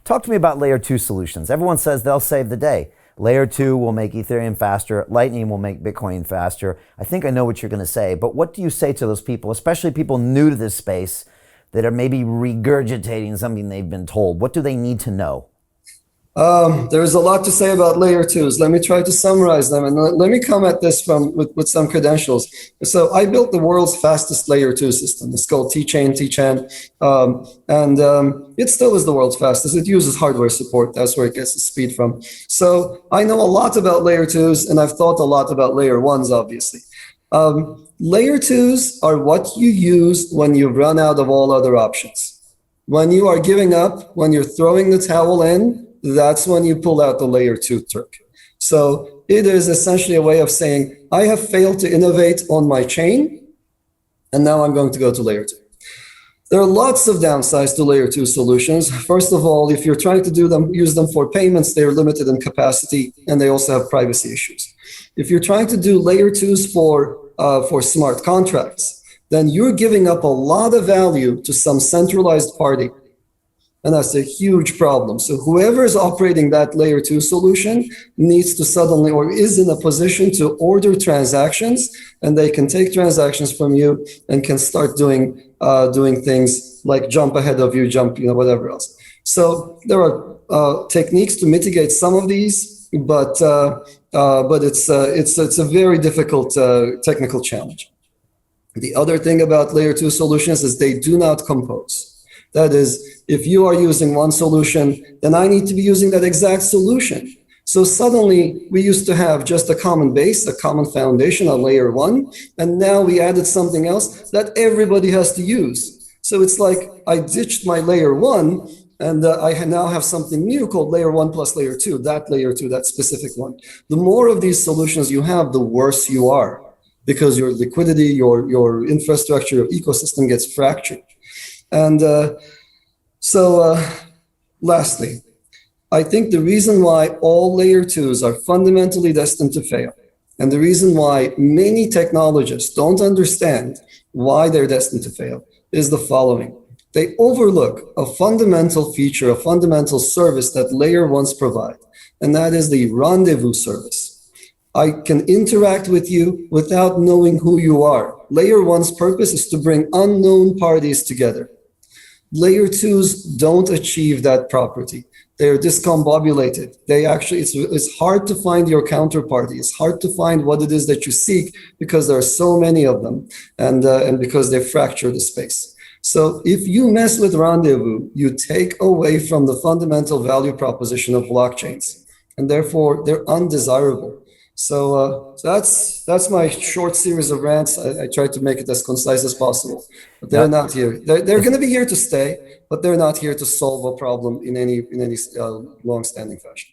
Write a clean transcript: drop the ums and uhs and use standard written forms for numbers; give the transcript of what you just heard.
Talk to me about layer 2 solutions. Everyone says they'll save the day. Layer 2 will make Ethereum faster. Lightning will make Bitcoin faster. I think I know what you're going to say, but what do you say to those people, especially people new to this space that are maybe regurgitating something they've been told? What do they need to know? There's a lot to say about layer twos. Let me try to summarize them, and let me come at this with some credentials. So I built the world's fastest layer two system. It's called T-Chain, and it still is the world's fastest. It uses hardware support. That's where it gets the speed from. So I know a lot about layer twos, and I've thought a lot about layer ones, obviously. Layer twos are what you use when you run out of all other options. When you are giving up, when you're throwing the towel in, that's when you pull out the layer 2 trick. So it is essentially a way of saying, I have failed to innovate on my chain, and now I'm going to go to layer 2. There are lots of downsides to layer 2 solutions. First of all, if you're trying to use them for payments, they're limited in capacity, and they also have privacy issues. If you're trying to do layer 2s for smart contracts, then you're giving up a lot of value to some centralized party. And that's a huge problem. So whoever is operating that layer 2 solution needs to suddenly, or is in a position to order transactions, and they can take transactions from you and can start doing things like jump ahead of you, whatever else. So there are techniques to mitigate some of these, but it's a very difficult technical challenge. The other thing about layer 2 solutions is they do not compose. That is, if you are using one solution, then I need to be using that exact solution. So suddenly we used to have just a common base, a common foundation on layer 1, and now we added something else that everybody has to use. So it's like I ditched my layer 1, and I now have something new called layer 1 plus layer 2, that specific one. The more of these solutions you have, the worse you are, because your liquidity, your infrastructure, your ecosystem gets fractured. And lastly, I think the reason why all layer 2s are fundamentally destined to fail, and the reason why many technologists don't understand why they're destined to fail, is the following. They overlook a fundamental feature, a fundamental service that layer 1s provide, and that is the rendezvous service. I can interact with you without knowing who you are. Layer 1's purpose is to bring unknown parties together. Layer 2s don't achieve that property. They're discombobulated. It's hard to find your counterparty. It's hard to find what it is that you seek because there are so many of them, and because they fracture the space. So if you mess with rendezvous, you take away from the fundamental value proposition of blockchains, and therefore they're undesirable. So that's my short series of rants. I tried to make it as concise as possible, but they're not here. They're going to be here to stay, but they're not here to solve a problem in any long-standing fashion.